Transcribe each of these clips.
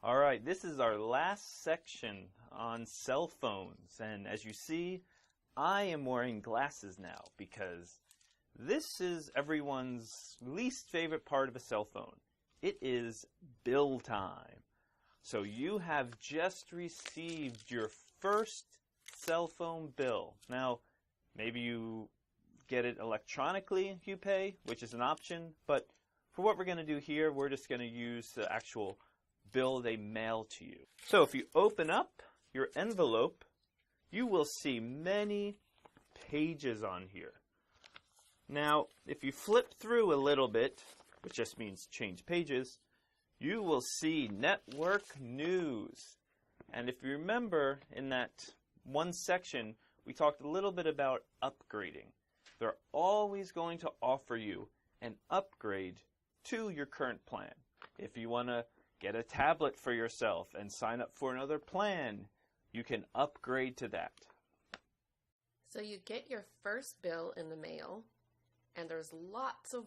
All right, this is our last section on cell phones, and as you see, I am wearing glasses now because this is everyone's least favorite part of a cell phone. It is bill time. So you have just received your first cell phone bill. Now, maybe you get it electronically, you pay, which is an option, but for what we're going to do here, we're just going to use the actual bill they mail to you. So if you open up your envelope, you will see many pages on here. Now, if you flip through a little bit, which just means change pages, you will see network news. And if you remember in that one section, we talked a little bit about upgrading. They're always going to offer you an upgrade to your current plan. If you want to get a tablet for yourself and sign up for another plan, you can upgrade to that. So you get your first bill in the mail, and there's lots of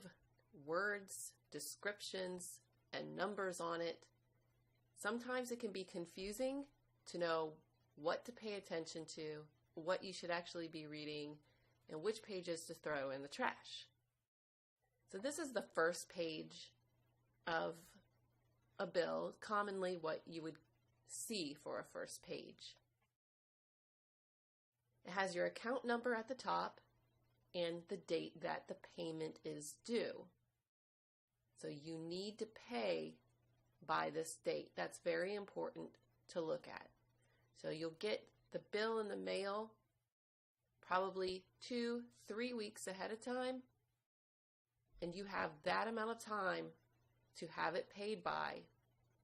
words, descriptions, and numbers on it. Sometimes it can be confusing to know what to pay attention to, what you should actually be reading, and which pages to throw in the trash. So this is the first page of a bill, commonly what you would see for a first page. It has your account number at the top and the date that the payment is due. So you need to pay by this date. That's very important to look at. So you'll get the bill in the mail probably 2-3 weeks ahead of time, and you have that amount of time to have it paid by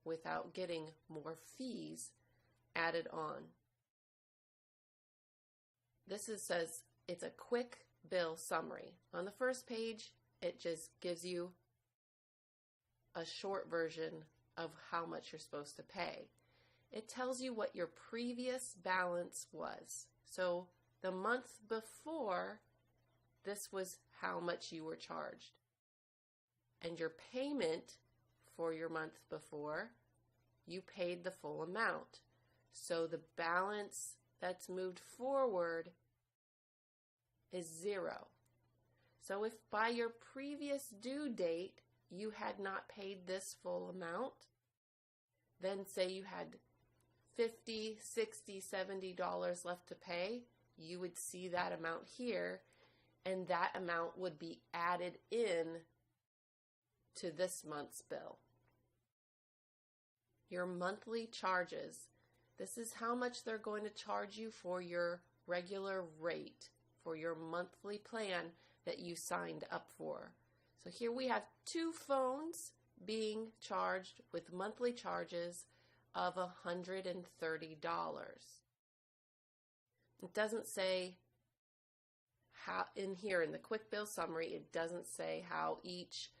without getting more fees added on. This says it's a quick bill summary. On the first page, it just gives you a short version of how much you're supposed to pay. It tells you what your previous balance was. So the month before, this was how much you were charged. And your payment for your month before, you paid the full amount. So the balance that's moved forward is 0. So if by your previous due date you had not paid this full amount, then say you had $50, $60, $70 left to pay, you would see that amount here, and that amount would be added in to this month's bill. Your monthly charges. This is how much they're going to charge you for your regular rate, for your monthly plan that you signed up for. So here we have 2 phones being charged with monthly charges of $130. It doesn't say how, in here in the quick bill summary, it doesn't say how each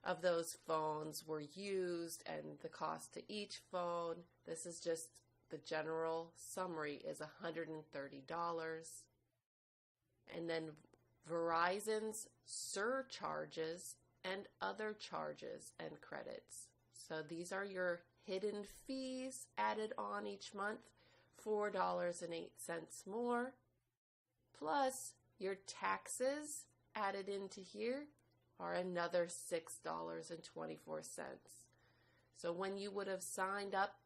of those phones were used and the cost to each phone. This is just the general summary is $130. And then Verizon's surcharges and other charges and credits. So these are your hidden fees added on each month, $4.08 more, plus your taxes added into here are another $6.24. So when you would have signed up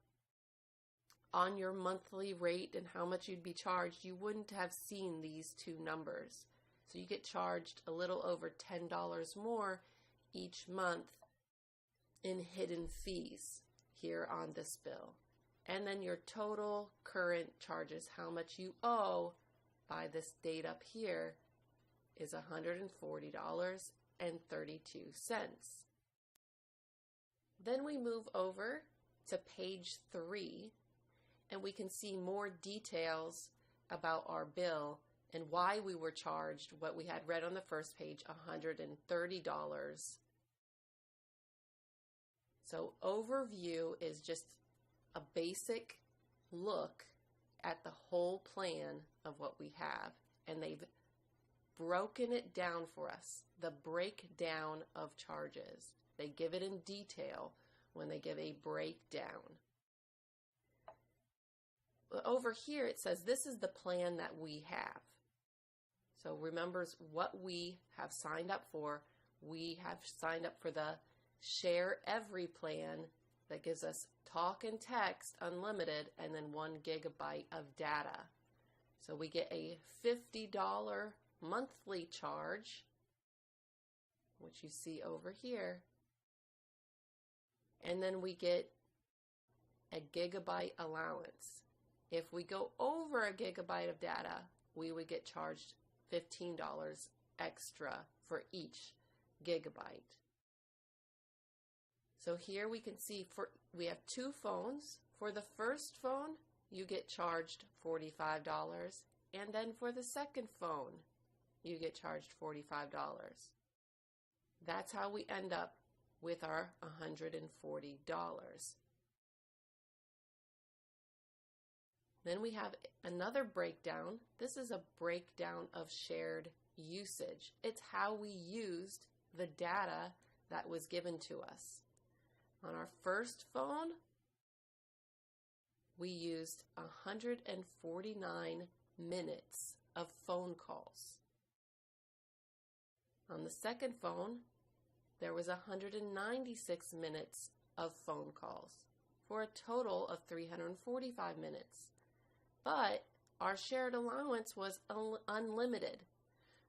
on your monthly rate and how much you'd be charged, you wouldn't have seen these 2 numbers. So you get charged a little over $10 more each month in hidden fees here on this bill. And then your total current charges, how much you owe by this date up here, is $140.32. Then we move over to page 3, and we can see more details about our bill and why we were charged what we had read on the first page, $130. So overview is just a basic look at the whole plan of what we have, and they've broken it down for us, the breakdown of charges. They give it in detail when they give a breakdown. over here it says this is the plan that we have. So remember what we have signed up for. We have signed up for the Share Every plan that gives us talk and text unlimited and then 1 gigabyte of data. So we get a $50 monthly charge, which you see over here. And then we get a gigabyte allowance. If we go over a gigabyte of data, we would get charged $15 extra for each gigabyte. So here we can see we have 2 phones. For the first phone, you get charged $45, and then for the second phone, you get charged $45. That's how we end up with our $140. Then we have another breakdown. This is a breakdown of shared usage. It's how we used the data that was given to us. On our first phone, we used 149 minutes of phone calls. On the second phone, there was 196 minutes of phone calls for a total of 345 minutes. But our shared allowance was unlimited,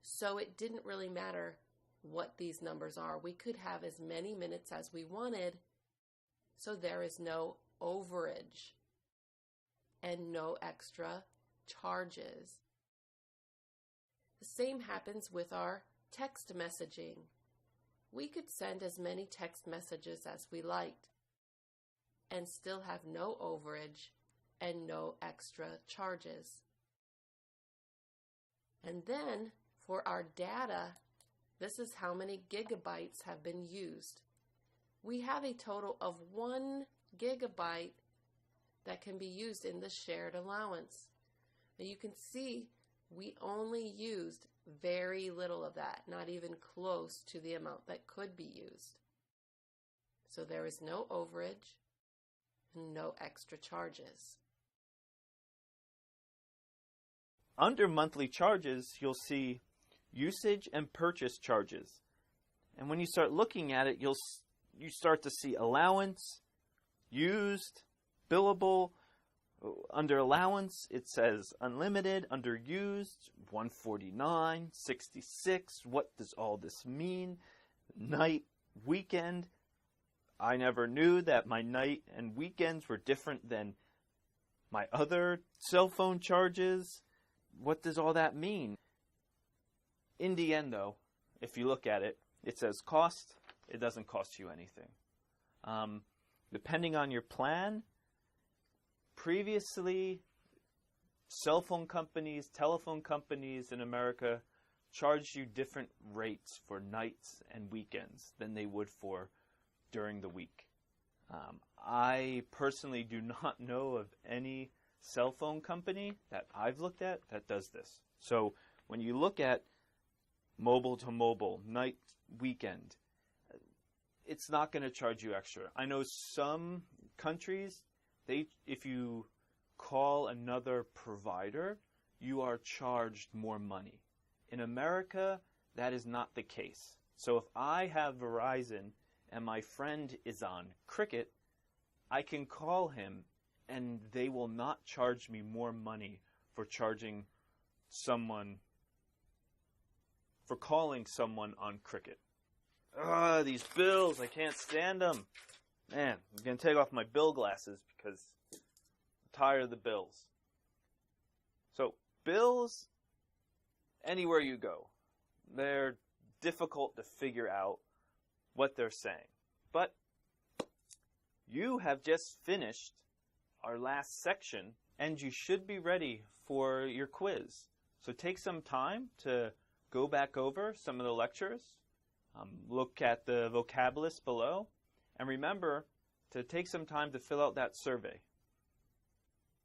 so it didn't really matter what these numbers are. We could have as many minutes as we wanted, so there is no overage and no extra charges. The same happens with our text messaging. We could send as many text messages as we liked and still have no overage and no extra charges. And then for our data, this is how many gigabytes have been used. We have a total of 1 gigabyte that can be used in the shared allowance. And you can see we only used very little of that, not even close to the amount that could be used. So there is no overage and no extra charges. Under monthly charges, you'll see usage and purchase charges. And when you start looking at it, you start to see allowance, used, billable. Under allowance, it says unlimited. Under used, 149, 66. What does all this mean? Night, weekend. I never knew that my night and weekends were different than my other cell phone charges. What does all that mean? In the end, though, if you look at it, it says cost. It doesn't cost you anything. Depending on your plan, previously, cell phone companies, telephone companies in America charged you different rates for nights and weekends than they would for during the week. I personally do not know of any cell phone company that I've looked at that does this. So when you look at mobile to mobile, night, weekend, it's not going to charge you extra. I know some countries, if you call another provider, you are charged more money. In America, that is not the case. So if I have Verizon and my friend is on Cricket, I can call him and they will not charge me more money for calling someone on Cricket. These bills, I can't stand them. Man, I'm going to take off my bill glasses because I'm tired of the bills. So, bills, anywhere you go, they're difficult to figure out what they're saying. But you have just finished our last section, and you should be ready for your quiz. So take some time to go back over some of the lectures, look at the vocab list below, and remember to take some time to fill out that survey.